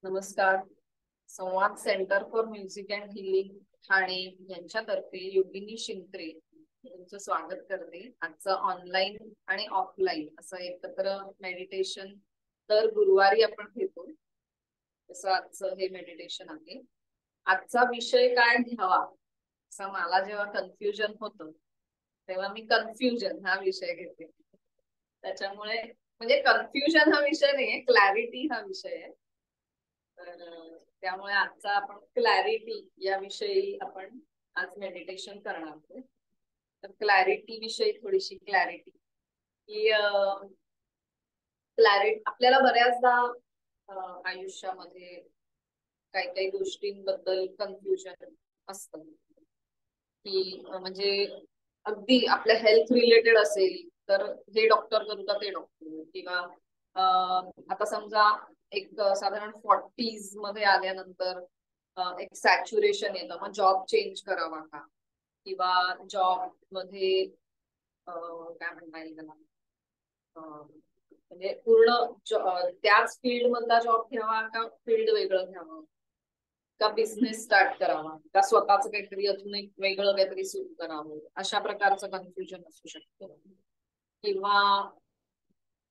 नमस्कार. संवाद centre for music and healing Thane यांच्यातर्फे योगिनी शिंत्रे यांचं स्वागत करते. आजचं ऑनलाईन आणि ऑफलाईन असं एकत्र मेडिटेशन दर गुरुवारी आपण घेतो, तसं आजचं हे मेडिटेशन आहे. आजचा विषय काय घ्यावा असं मला जेव्हा कन्फ्युजन होतं तेव्हा मी कन्फ्युजन हा विषय घेते. त्याच्यामुळे म्हणजे कन्फ्युजन हा विषय नाहीये, क्लॅरिटी हा विषय आहे. तर त्यामुळे आजचा आपण क्लॅरिटी या विषयी आपण आज मेडिटेशन करणार आहोत. तर क्लॅरिटी विषयी थोडीशी क्लॅरिटी की क्लॅरिटी आपल्याला बऱ्याचदा आयुष्यामध्ये काही काही गोष्टींबद्दल कन्फ्युजन असतं की म्हणजे अगदी आपल्या हेल्थ रिलेटेड असेल तर हे डॉक्टर करू का ते डॉक्टर, किंवा आता समजा एक साधारण 40s मध्ये आल्यानंतर एक सॅच्युरेशन येतं, मग जॉब चेंज करावा का, किंवा जॉब मध्ये काय म्हणता येईल त्याला, म्हणजे पूर्ण त्याच फील्ड मधला जॉब घ्यावा का फील्ड वेगळं घ्यावं, का बिझनेस स्टार्ट करावा, का स्वतःच काहीतरी अजून एक वेगळं काहीतरी सुरू करावं, अशा प्रकारचं कन्फ्युजन असू शकतं. किंवा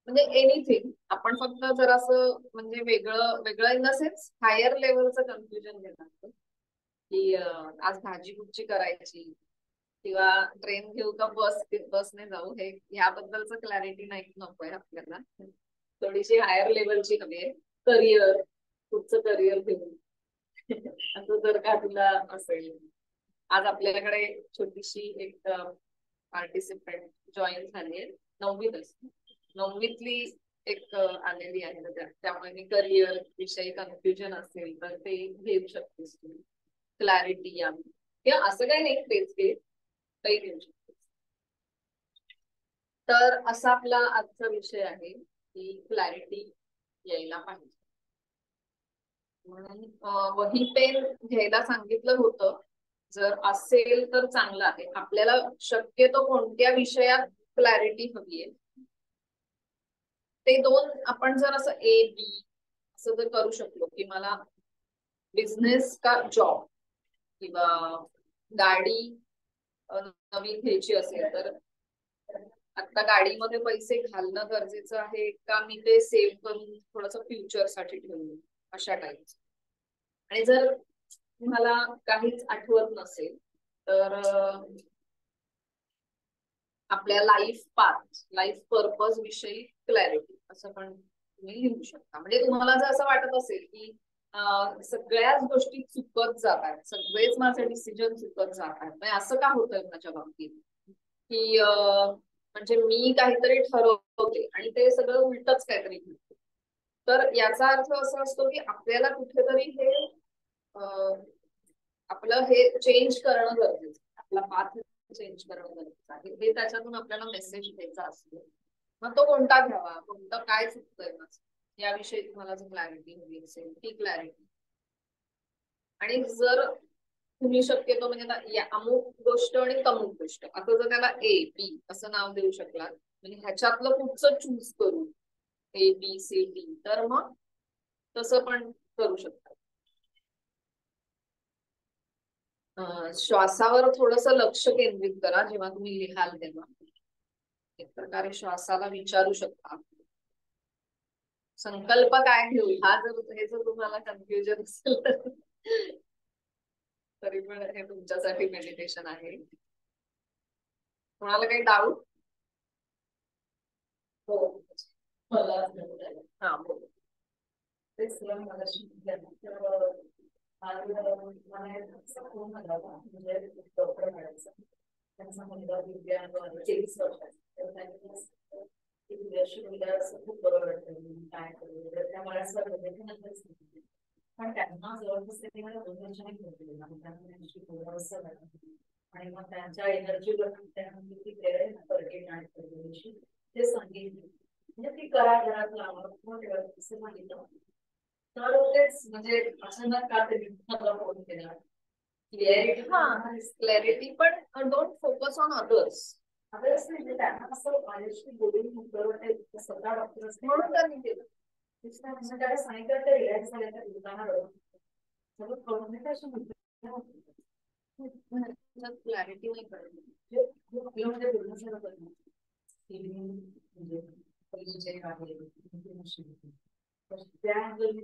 म्हणजे एनिथिंग, आपण फक्त जर असं म्हणजे वेगळं वेगळं इन द सेन्स हायर लेवलचं कन्फ्युजन घेणार की आज भाजी कुठची करायची, किंवा ट्रेन घेऊ का बसने जाऊ, हे ह्याबद्दलच क्लॅरिटी नाही नकोय आपल्याला. थोडीशी हायर लेवलची हवी आहे. करिअर, कुठचं करिअर घेऊ असं जर का तुला असेल. आज आपल्याकडे छोटीशी एक पार्टिसिपेंट जॉईन झाली आहे, नववीतली एक आलेली आहे. त्यामुळे मी करिअर विषयी कन्फ्युजन असेल तर ते घेऊ शकतेस तू, क्लॅरिटी यावी, किंवा असं काही नाही तेच घे, काही घेऊ शकतेस. तर असा आपला आजचा विषय आहे की क्लॅरिटी यायला पाहिजे. म्हणून वही पेन घ्यायला सांगितलं होतं. जर असेल तर चांगलं आहे. आपल्याला शक्यतो कोणत्या विषयात क्लॅरिटी हवी आहे ते दोन आपण जर असं ए बी असं जर करू शकलो की मला बिझनेस का जॉब, किंवा गाडी नवीन घ्यायची असेल तर आता गाडीमध्ये पैसे घालणं गरजेचं आहे का मी ते सेव्ह करून थोडस फ्युचर साठी ठेवू, अशा टाईप. आणि जर तुम्हाला काहीच आठवत नसेल तर आपल्या लाईफ पर्पज विषयी क्लॅरिटी असं पण तुम्ही लिहू शकता. म्हणजे तुम्हाला जर असं वाटत असेल की सगळ्याच गोष्टी चुकत जात आहेत, सगळेच माझे डिसिजन चुकत जात आहेत, म्हणजे असं का होतंय माझ्या बाबतीत, की म्हणजे मी काहीतरी ठरवते आणि ते सगळं उलटच काहीतरी घडतं. तर याचा अर्थ असा असतो की आपल्याला कुठेतरी हे आपलं हे चेंज करणं गरजेचं आहे, आपला पाथ चेंज करणं गरजेचं आहे, हे त्याच्यातून आपल्याला मेसेज द्यायचा असतो. मग तो कोणता घ्यावा, कोणतं काय चुकतंय माझं याविषयी तुम्हाला जर क्लॅरिटी हवी असेल ती क्लॅरिटी. आणि जर तुम्ही शक्यतो म्हणजे अमुक गोष्ट आणि तमुक गोष्ट आता जर त्याला ए बी असं नाव देऊ शकलात, म्हणजे ह्याच्यातलं कुठचं चूज करू, ए बी सी डी, तर मग तसं पण करू शकता. श्वासावर थोडस लक्ष केंद्रित करा जेव्हा तुम्ही लिहाल तेव्हा. एक प्रकारे श्वासाला विचारू शकता संकल्प काय घेऊ, हा जर हे जर तुम्हाला कन्फ्युजन असेल तरी पण हे तुमच्यासाठी मेडिटेशन आहे. कोणाला काही डाऊट? हो, मला हा बोल. तेच मला म्हणजे डॉक्टर मिळायचं, त्यांचा मुलगा दिव्यांग 23 वर्षाचा, खूप बरं वाटतं काय करू, त्यामुळे पण त्यांना जवळपास ते मला 2 वर्षांनी आणि मग त्यांच्या एनर्जीवर किती ते सांगितलं, म्हणजे ती करा घरात लावा असं सांगितलं. तर तेच म्हणजे अचानक का ते मला फोन केला. क्लॅरिटी, हा क्लॅरिटी, पण don't focus on others. Others म्हणजे त्यांना असं माझ्याशी बोलून स्वतः डॉक्टर म्हणून त्यांनी केलं. क्लॅरिटी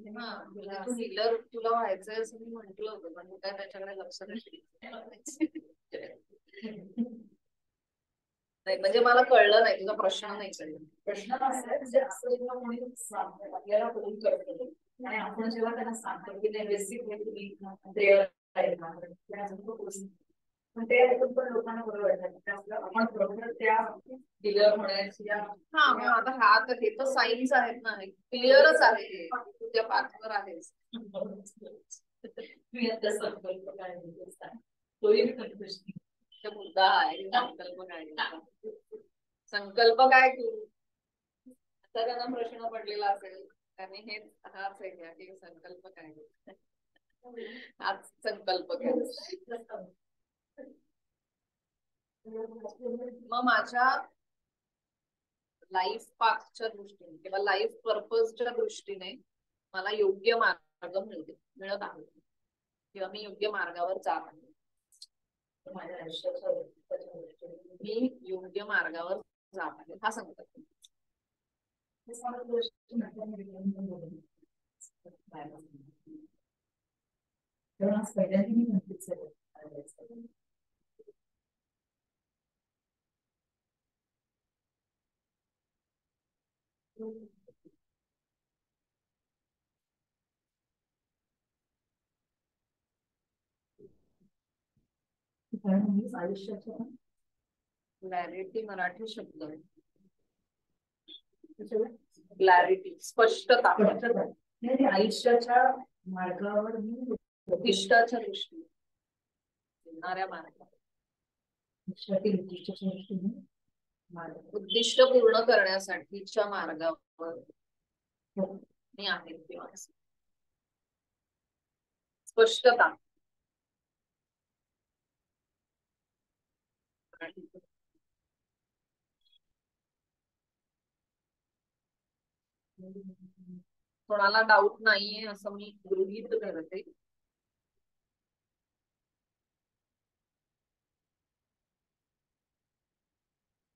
नाही हिलर तुला व्हायचंय असं मी म्हंटल होतं, पण काय त्याच्याकडे लक्ष नाही. नाही म्हणजे मला कळलं नाही, तुझा प्रश्न नाही कळला. प्रश्न असा आहे म्हणजे असं जेव्हा कोणी आपल्याला फोन करतो आणि आपण जेव्हा त्यांना सांगतो की नाही बेसिक पण ते ऐकून पण लोकांना बरोबर वाटतं आपण बरोबर त्या डिलर म्हणायची. हा मग आता हा तर हे तर साईन्स आहेत ना, क्लिअरच आहे तू त्या पाथवर आहेस. तोही मुद्दा आहे संकल्प काय, संकल्प काय तू आता त्यांना प्रश्न पडलेला असेल आणि हेच हाच आहे का की संकल्प काय, हाच संकल्प काय. मग माझ्या लाईफ पाथच्या दृष्टीने किंवा लाईफ पर्पजच्या दृष्टीने मला योग्य मार्ग मिळत आहे किंवा मी योग्य मार्गावर जात आहे. माझ्या आयुष्याच्या मी योग्य मार्गावर जात आहे हा संकल्प. आयुष्याच्या क्लॅरिटी मराठी शब्द क्लॅरिटी स्पष्टता आयुष्याच्या मार्गावर उद्दिष्टाच्या दृष्टीने येणाऱ्या मार्गावर उद्दिष्ट पूर्ण करण्यासाठीच्या मार्गावर मी आहे किंवा स्पष्टता. कोणाला डाऊट नाहीये असं मी गृहीत करते.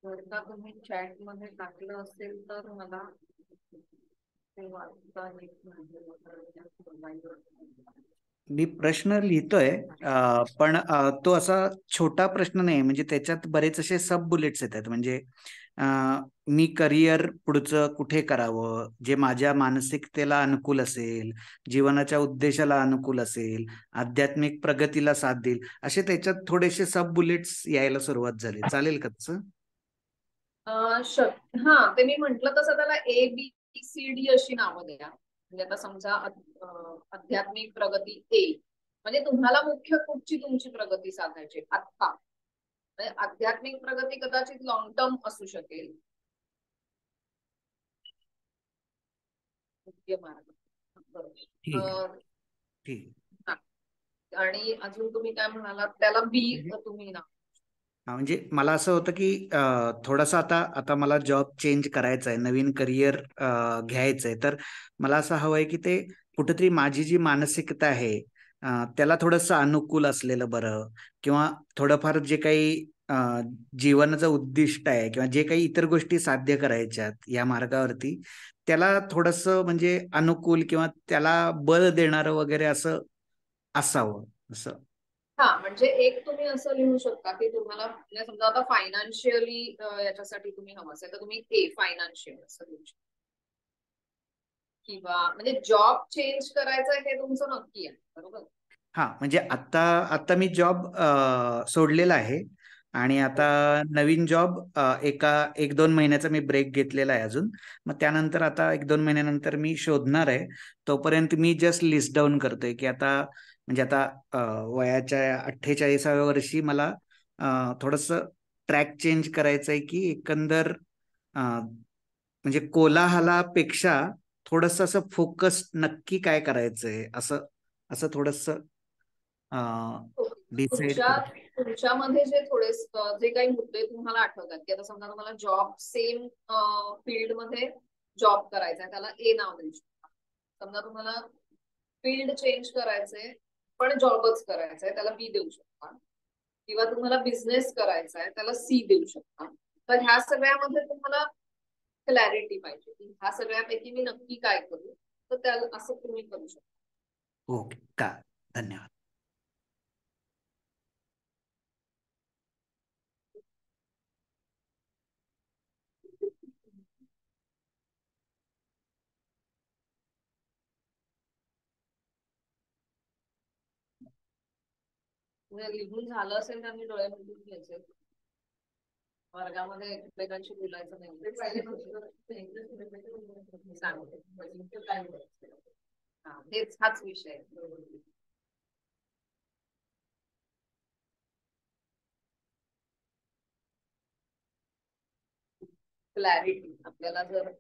जर का तुम्ही चॅट मध्ये टाकलं असेल तर मला ते वाचता येत नाही. मी प्रश्न लिहितोय पण तो असा छोटा प्रश्न नाही, म्हणजे त्याच्यात बरेच असे सब बुलेट्स येतात. म्हणजे मी करिअर पुढचं कुठे करावं जे माझ्या मानसिकतेला अनुकूल असेल, जीवनाच्या उद्देशाला अनुकूल असेल, आध्यात्मिक प्रगतीला साथ देईल, असे त्याच्यात थोडेसे सब बुलेट्स यायला सुरुवात झाली. चालेल का तसं? हा ते मी म्हंटल तसं त्याला ABCD अशी नावं द्या. म्हणजे आता समजा आध्यात्मिक प्रगती A, म्हणजे तुम्हाला मुख्य कुठची तुमची प्रगती साधायची आत्ता. आध्यात्मिक प्रगती कदाचित लॉंग टर्म असू शकेल. मुख्य मार्ग ठीक. आणि अजून तुम्ही काय म्हणालात त्याला B तुम्ही ना. म्हणजे मला असं होतं की थोडासा आता मला जॉब चेंज करायचा आहे, नवीन करिअर घ्यायचंय, तर मला असं हवंय की ते कुठेतरी माझी जी मानसिकता आहे त्याला थोडंसं अनुकूल असलेलं बरं, किंवा थोडंफार जे काही जीवनाचं उद्दिष्ट आहे किंवा जे काही इतर गोष्टी साध्य करायच्यात या मार्गावरती, त्याला थोडंसं म्हणजे अनुकूल किंवा त्याला बळ देणारं वगैरे असं असावं असं. हा म्हणजे एक तुम्ही असं लिहू शकता की तुम्हाला समजा आता फायनान्शियली याच्यासाठी तुम्ही हवं असेल तर तुम्ही फायनान्शियल असं लिहू शकता. किंवा म्हणजे जॉब चेंज करायचं हे तुमचं नक्की आहे बरोबर. हा म्हणजे आता मी जॉब सोडलेला आहे आणि आता नवीन जॉब एक दोन महिन्याचा मी ब्रेक घेतलेला आहे अजून. मग त्यानंतर आता एक दोन महिन्यानंतर मी शोधणार आहे. तोपर्यंत मी जस्ट लिस्ट डाऊन करतोय की आता म्हणजे आता वयाच्या 48व्या वर्षी मला थोडंसं ट्रॅक चेंज करायचं आहे, की एकंदर म्हणजे कोलाहलापेक्षा थोडस असं फोकस नक्की काय करायचंय असं असं थोडस डिसाइड तुमच्या करतो. तुमच्यामध्ये जे जे काही मुद्दे तुम्हाला आठवतात की आता समजा तुम्हाला जॉब सेम फील्ड मध्ये जॉब करायचा आहे त्याला ए नाव देऊ शकता. समजा तुम्हाला फील्ड चेंज करायचंय पण जॉबच करायचा आहे त्याला बी देऊ शकता. किंवा तुम्हाला बिझनेस करायचा आहे त्याला सी देऊ शकता. तर ह्या सगळ्यामध्ये तुम्हाला क्लॅरिटी पाहिजे की ह्या सगळ्यापैकी मी नक्की काय करू, तर त्याला असं तुम्ही करू शकता. ओके का, धन्यवाद. लिहून झालं असेल तर मी डोळे मिटून घ्यायचे. वर्गामध्ये एकमेकांशी बोलायचं नाही. हेच हाच विषय. क्लॅरिटी, आपल्याला जर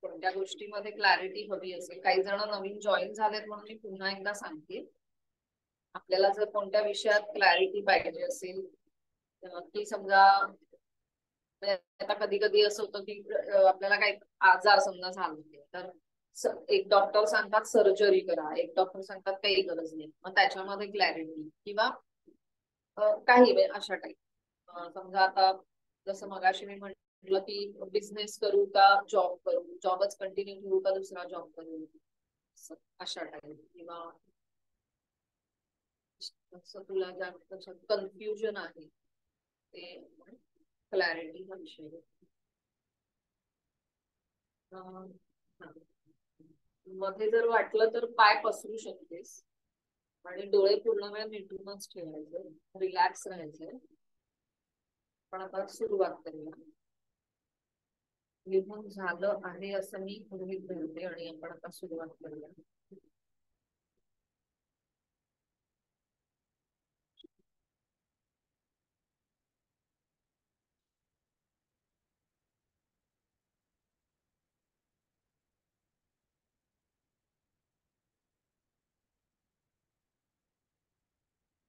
कोणत्या गोष्टीमध्ये क्लॅरिटी हवी असेल, काही जण नवीन जॉईन झालेत म्हणून मी पुन्हा एकदा सांगते, आपल्याला जर कोणत्या विषयात क्लॅरिटी पाहिजे असेल की समजा आता कधी कधी असं होतं की आपल्याला काही आजार समजा झाला तर एक डॉक्टर सांगतात सर्जरी करा, एक डॉक्टर सांगतात काही गरज नाही, मग त्याच्यामध्ये क्लॅरिटी किंवा काही अशा टाईप. समजा आता जसं मगाशी मी म्हटलं की बिझनेस करू का जॉब करू, जॉबच कंटिन्यू करू का दुसरा जॉब करू, अशा टाईप. किंवा तुला ज्या कन्फ्युजन आहे ते क्लॅरिटी हा विषय. मध्ये जर वाटलं तर पाय पसरू शकतेस आणि डोळे पूर्ण वेळ मिटूनच ठेवायचे, रिलॅक्स राहायचे. पण आता सुरुवात करूया. लिहून झालं आहे असं मी गृहीत धरते आणि आपण आता सुरुवात करूया.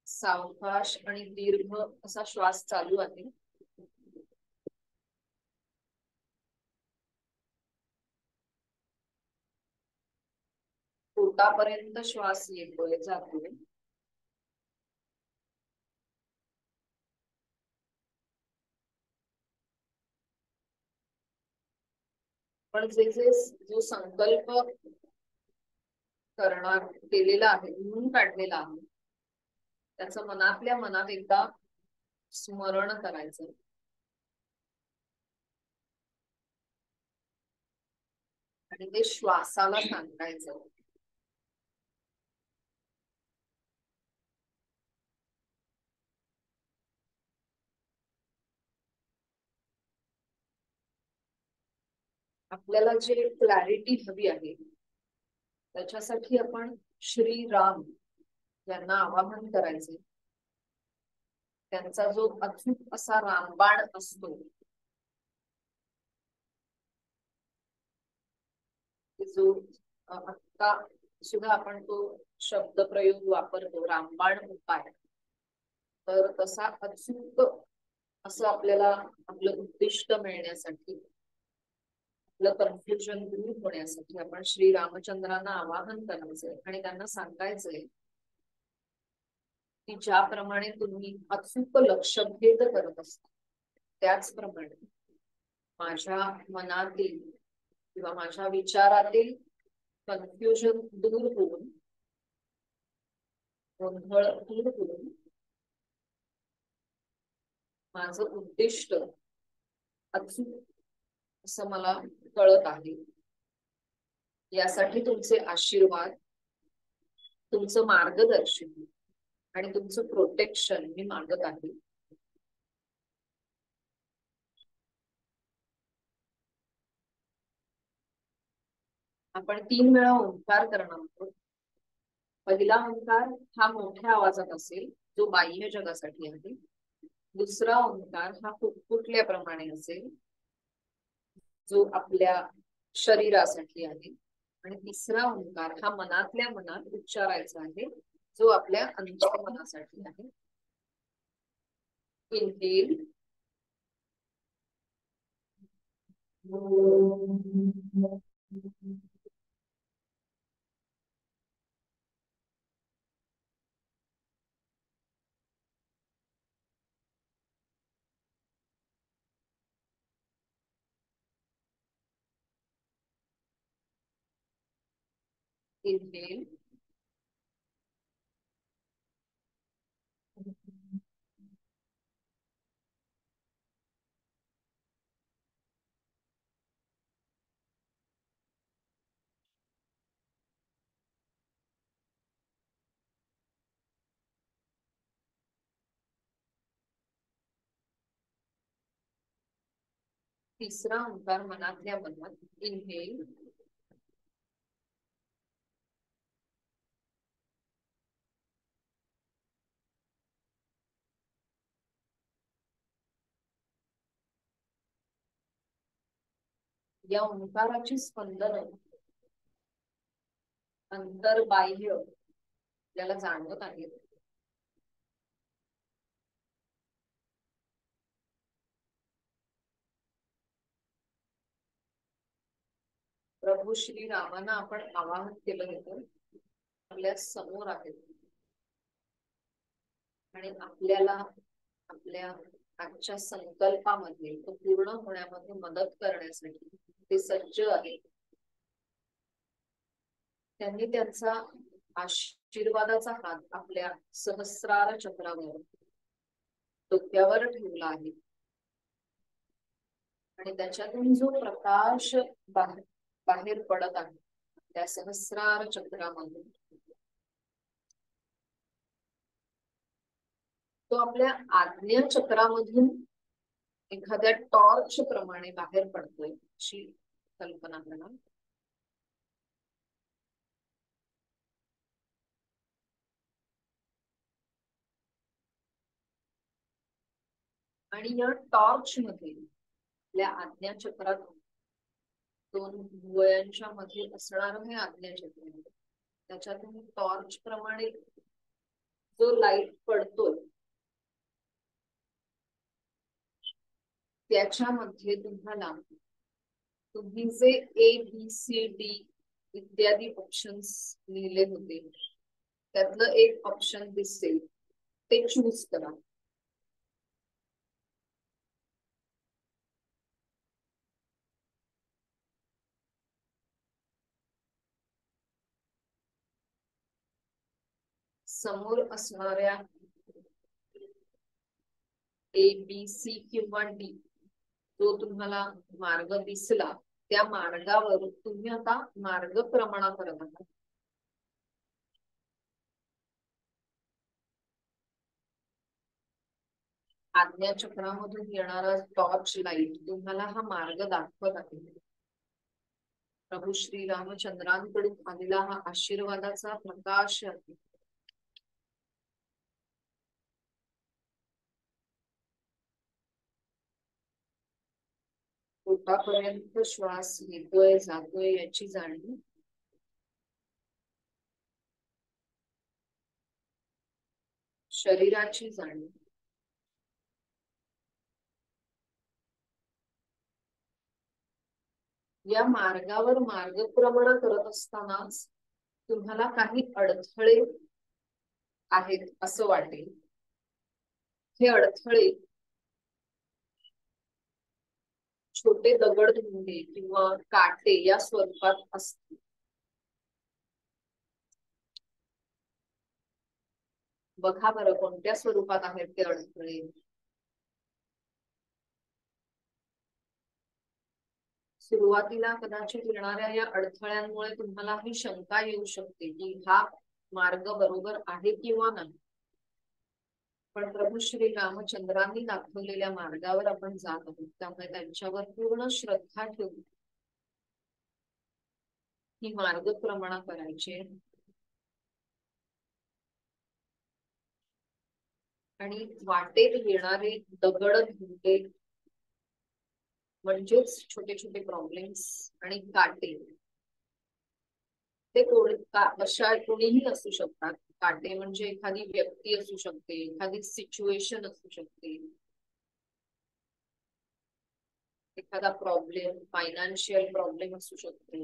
सावकाश आणि दीर्घ असा श्वास चालू आहे. पोटापर्यंत श्वास येतोय जातोय. पण जो संकल्प करणार केलेला आहे, म्हणून काढलेला आहे, त्याचं मनातल्या मनात एकदा स्मरण करायचं. आणि ते श्वासाला सांगायचं. आपल्याला जे क्लॅरिटी हवी आहे त्याच्यासाठी आपण श्रीराम यांना आवाहन करायचे. त्यांचा जो अचूक असा रामबाण असतो, जो आता सुद्धा आपण तो शब्द प्रयोग वापरतो, रामबाण उपाय, तर तसा अचूक असं आपल्याला आपलं उद्दिष्ट मिळण्यासाठी, आपलं कन्फ्युजन दूर होण्यासाठी आपण श्री रामचंद्रांना आवाहन करायचंय आणि त्यांना सांगायचंय की ज्याप्रमाणे तुम्ही अचूक लक्षभेद करत असता त्याचप्रमाणे माझ्या मनातील किंवा माझ्या विचारातील कन्फ्युजन दूर होऊन, गोंधळ दूर होऊन माझं उद्दिष्ट अचूक असं मला कळत आहे. यासाठी तुमचे आशीर्वाद, तुमचं मार्गदर्शन आणि तुमचं प्रोटेक्शन मी मागत आहे. आपण 3 वेळा ओंकार करणार आहोत. पहिला ओंकार हा मोठ्या आवाजात असेल, जो बाह्य जगासाठी आहे. दुसरा ओंकार हा फुटफुटल्याप्रमाणे असेल, जो आपल्या शरीरासाठी आहे. आणि तिसरा ओंकार हा मनातल्या मनात उच्चारायचा आहे, जो आपल्या अंतर्मनासाठी आहे. इनहेल, इनहेल, तिसरा ओंकार मनातल्या मनात इनहेल, या ओंकाराची स्पंदन अंतर्बाह्य आपल्याला जाणवत आहेत. प्रभू श्री रामांना आपण आवाहन केलं होतं, आपल्या समोर आहेत आणि आपल्याला आपल्या आजच्या संकल्पामध्ये तो पूर्ण होण्यामध्ये मदत करण्यासाठी ते सज्ज आहे. त्यांनी त्यांचा आशीर्वादाचा हात आपल्या सहस्रार चक्रावर डोक्यावर ठेवला आहे आणि त्याच्यातून जो प्रकाश बाहेर पडत आहे त्या सहस्रार चक्रामधून तो आपल्या आज्ञा चक्रामधून एखाद्या टॉर्च प्रमाणे बाहेर पडतोय अशी कल्पना करा. आणि या टॉर्च मध्ये आपल्या आज्ञा चक्रात दोन भुवयांच्या मध्ये असणार हे आज्ञा चक्र, त्याच्यातून टॉर्च प्रमाणे जो लाईट पडतोय त्याच्यामध्ये तुम्ही जे ABCD इत्यादी ऑप्शन्स लिहिले होते त्यातलं एक ऑप्शन दिसेल ते चूज करा. समोर असणाऱ्या ABC किंवा D जो तुम्हाला मार्ग दिसला त्या मार्गावर तुम्ही आता मार्गक्रमणा करत आहात. आज्ञा चक्रामधून येणारा टॉर्च लाईट तुम्हाला हा मार्ग दाखवत आहे. प्रभू श्री रामचंद्रांकडून आलेला हा आशीर्वादाचा प्रकाश आहे. पोटापर्यंत श्वास येतोय जातोय याची जाणीव, शरीराची जाणीव, या मार्गावर मार्गक्रमण करत असतानाच तुम्हाला काही अडथळे आहेत असं वाटेल. हे अडथळे छोटे दगडधोंडे किंवा काटे या स्वरूपात असतील. बघा बरं कोणत्या स्वरूपात आहेत ते अडथळे. सुरुवातीला कदाचित येणाऱ्या या अडथळ्यांमुळे तुम्हाला ही शंका येऊ शकते की हा मार्ग बरोबर आहे किंवा नाही. पण प्रभू श्री रामचंद्रांनी दाखवलेल्या मार्गावर आपण जात आहोत त्यामुळे त्यांच्यावर पूर्ण श्रद्धा ठेवून ही मार्गक्रमणा करायची आणि वाटेत येणारे दगड धुंडे म्हणजेच छोटे छोटे प्रॉब्लेम्स आणि काटे ते अशा कोणीही असू शकतात. काटे म्हणजे एखादी व्यक्ती असू शकते, एखादी सिच्युएशन असू शकते, एखादा प्रॉब्लेम, फायनान्शियल प्रॉब्लेम असू शकतो.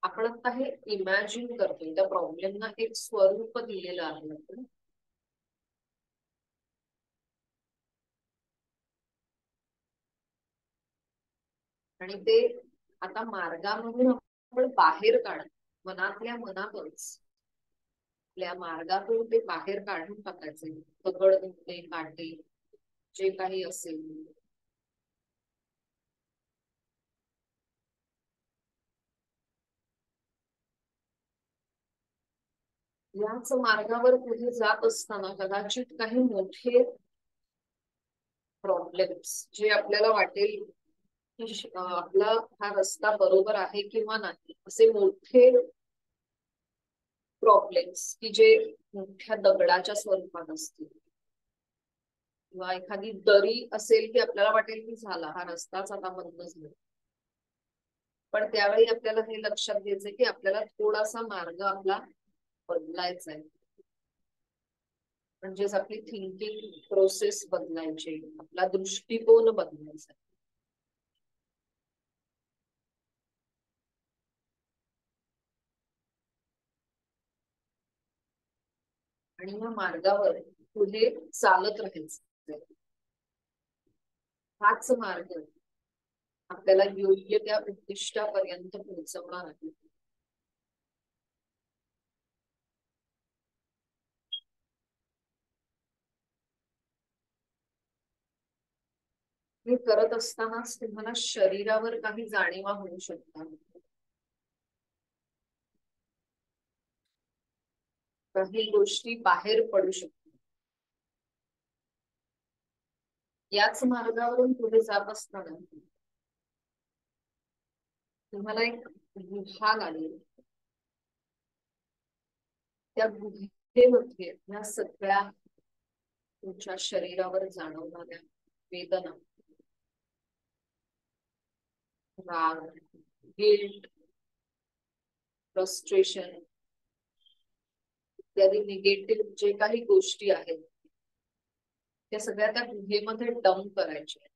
आपण आता हे इमॅजिन करतोय, त्या प्रॉब्लेमना एक स्वरूप दिलेलं आहे. आणि ते आता मार्गामधून आपण बाहेर काढत, मनातल्या मनातच आपल्या मार्गातून ते बाहेर काढून टाकायचे. दगड, दुखणे, काटे जे काही असेल, याच मार्गावर पुढे जात असताना कदाचित काही मोठे प्रॉब्लेम्स, जे आपल्याला वाटेल की आपला हा रस्ता बरोबर आहे किंवा नाही, असे मोठे प्रॉब्लेम्स की जे मोठ्या दगडाच्या स्वरूपात असतील, किंवा एखादी दरी असेल की आपल्याला वाटेल की झाला हा रस्ताच आता बंद झाला. पण त्यावेळी आपल्याला हे लक्षात घ्यायचंय की आपल्याला थोडासा मार्ग आपला बदलायचा आहे. म्हणजेच आपली थिंकिंग प्रोसेस बदलायची, आपला दृष्टिकोन बदलायचा. आणि या मार्गावर पुढे चालत राहायचं. हाच मार्ग आपल्याला योग्य त्या उद्दिष्टापर्यंत पोहोचवणार आहे. हे करत असतानाच तुम्हाला शरीरावर काही जाणीवा होऊ शकतात, काही गोष्टी बाहेर पडू शकतात. याच मार्गावरून पुढे जात असताना तुम्हाला एक गुहा लागेल. त्या गुहेमध्ये या सगळ्या तुमच्या शरीरावर जाणवणाऱ्या वेदना, राग, गिल्ट, फ्रस्ट्रेशन इत्यादी निगेटिव्ह जे काही गोष्टी आहेत, त्या सगळ्या त्या गुहेमध्ये डंप करायच्या.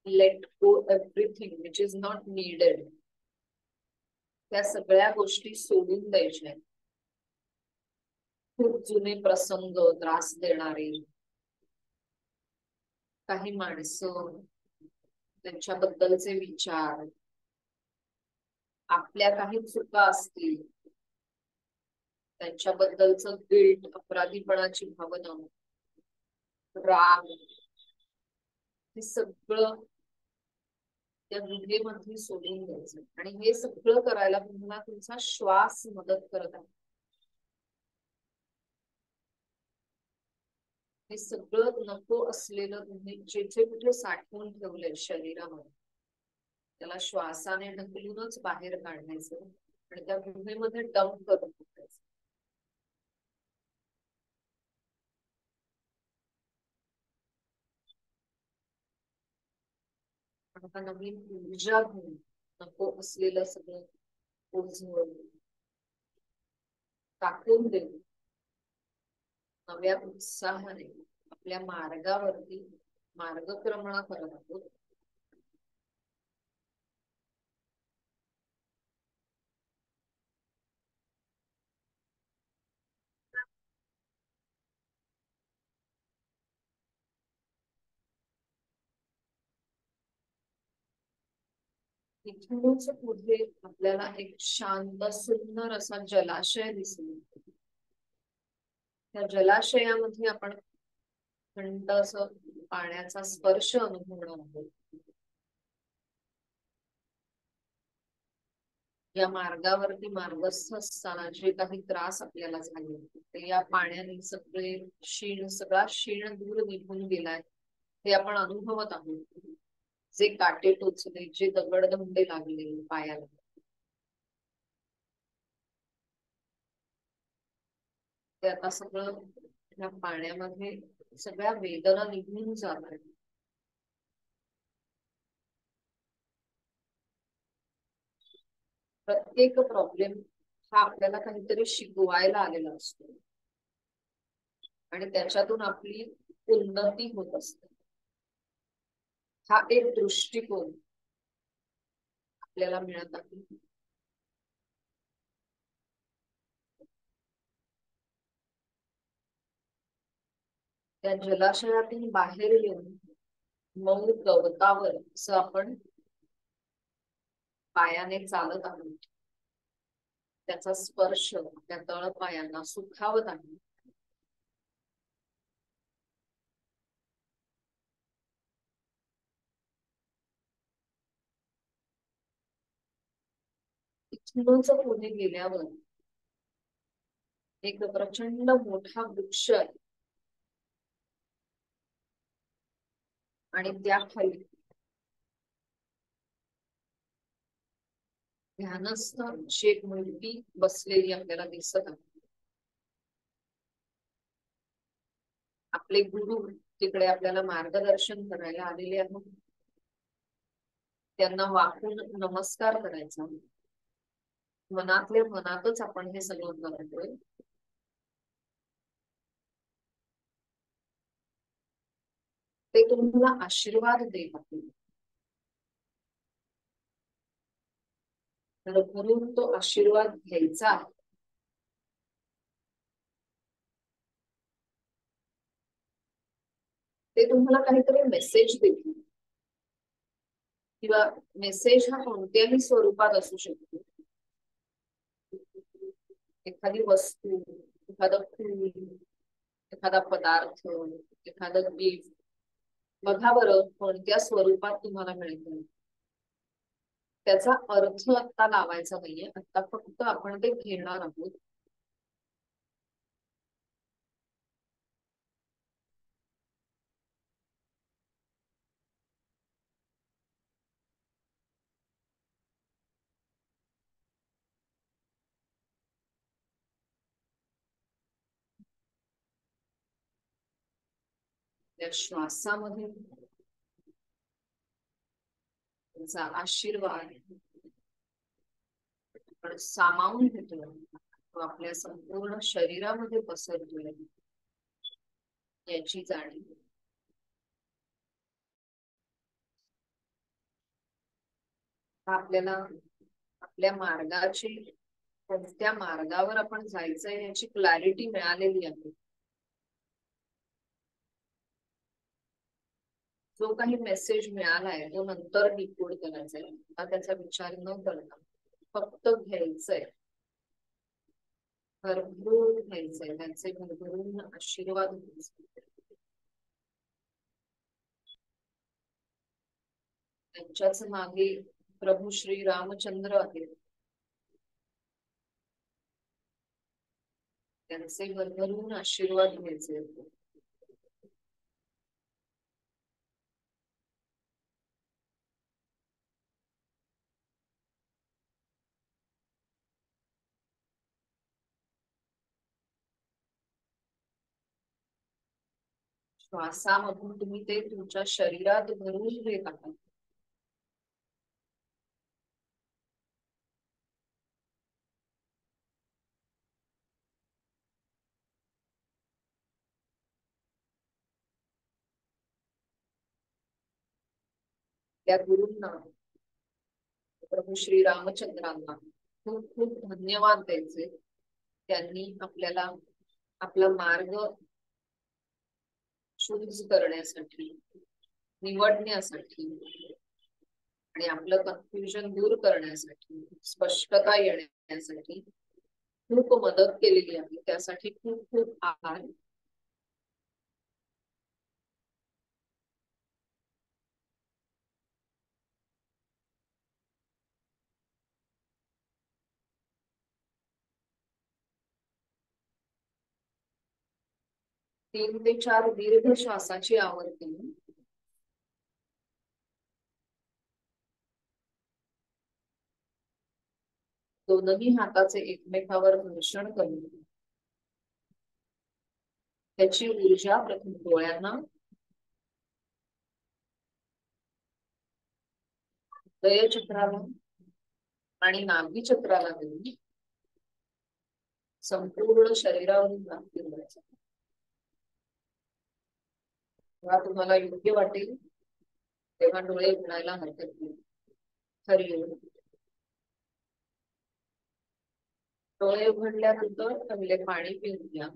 Let go everything which is not needed. त्या सगळ्या गोष्टी सोडून द्यायच्या. खूप जुने प्रसंग, त्रास देणारे काही माणसं, त्यांच्याबद्दलचे विचार, आपल्या काही चुका असतील त्यांच्याबद्दलचं गिल्ट, अपराधीपणाची भावना, राग, हे सगळं त्या गुहेमध्ये सोडून द्यायचं. आणि हे सगळं करायला तुम्हाला तुमचा श्वास मदत करत आहे. हे सगळं नको असलेलं तुम्ही जेथे कुठे साठवून ठेवलंय शरीरामध्ये, त्याला श्वासाने ढकलूनच बाहेर काढायचं आणि त्या गुहेमध्ये डंप करून टाकायचं. आता नवीन ऊर्जा घेऊन नको असलेलं सगळं ओझं टाकून देऊन नव्या उत्साहाने आपल्या मार्गावरती मार्गक्रमण करत आहोत. इथूनच पुढे आपल्याला एक शांत सुंदर असा जलाशय दिसेल. त्या जलाशयामध्ये आपण थंड असं पाण्याचा स्पर्श अनुभवणार आहोत. या मार्गावरती मार्गस्थ असताना जे काही त्रास आपल्याला झाले ते या पाण्याने सगळे सगळा शीण दूर निघून गेलाय हे आपण अनुभवत आहोत. जे काटे टोचले, जे दगडधोंडे लागले पायाला, ते आता सगळं या पाण्यामध्ये सगळ्या वेदना निघून जात आहेत. प्रत्येक प्रॉब्लेम हा आपल्याला काहीतरी शिकवायला आलेला असतो. आणि त्याच्यातून आपली उन्नती होत असते. हा एक दृष्टिकोन आपल्याला मिळत आहे. त्या जलाशयातून बाहेर येऊन मऊ गवतावर असं आपण पायाने चालत आहोत. त्याचा स्पर्श त्या तळपायांना सुखावत आहे. इथूनच पुढे गेल्यावर एक प्रचंड मोठा वृक्ष आहे आणि त्याखाली ध्यानस्थ शेख मूर्ती बसलेली आपल्याला दिसत आहे. आपले गुरु तिकडे आपल्याला मार्गदर्शन करायला आलेले आहेत. त्यांना वाकून नमस्कार करायचा. मनातल्या मनातच आपण हे सगळं करतोय. ते तुम्हाला आशीर्वाद देत आहेत. म्हणून तो आशीर्वाद घ्यायचा आहे. ते तुम्हाला काहीतरी मेसेज देतील किंवा मेसेज हा कोणत्याही स्वरूपात असू शकतो. एखादी वस्तू, एखादं फूल, एखादा पदार्थ, एखादं गिफ्ट, बघा बरं कोणत्या स्वरूपात तुम्हाला मिळतं. त्याचा अर्थ आता लावायचा नाहीये. आता फक्त आपण ते घेणार आहोत. त्या श्वासामध्ये त्यांचा आशीर्वाद आपण सामावून घेतो. तो आपल्या संपूर्ण शरीरामध्ये पसरतोय याची जाणीव. आपल्याला आपल्या मार्गाची, कोणत्या मार्गावर आपण जायचंय याची क्लॅरिटी मिळालेली आहे. जो काही मेसेज मिळालाय तो नंतर डिकोड करायचा आहे. आता त्याचा विचार न करता फक्त घ्यायचंय, भरभरून घ्यायचंय, त्यांचे भरभरून आशीर्वाद घ्यायचे. त्यांच्याच मागे प्रभू श्री रामचंद्र आहेत. त्यांचे भरभरून आशीर्वाद घ्यायचे. श्वासामधून तुम्ही ते तुमच्या शरीरात भरून घेत आहात. त्या गुरूंना, प्रभू श्री रामचंद्रांना खूप खूप धन्यवाद द्यायचे. त्यांनी आपल्याला आपला मार्ग चूज करण्यासाठी, निवडण्यासाठी आणि आपलं कन्फ्युजन दूर करण्यासाठी, स्पष्टता येण्यासाठी खूप मदत केलेली आहे. त्यासाठी खूप खूप आभार. तीन ते चार दीर्घ श्वासाची आवर्ती. दोनही हाताचे एकमेकावर घर्षण करून त्याची ऊर्जा प्रथम डोळ्यांना, हृदय चक्राला आणि नाभी चक्राला देऊन संपूर्ण शरीरावरून व्याप्ती करायचं. जेव्हा तुम्हाला योग्य वाटेल तेव्हा डोळे उघडायला हरकत नाही. हरिओम. डोळे उघडल्यानंतर पहिले पाणी पिऊन घ्या.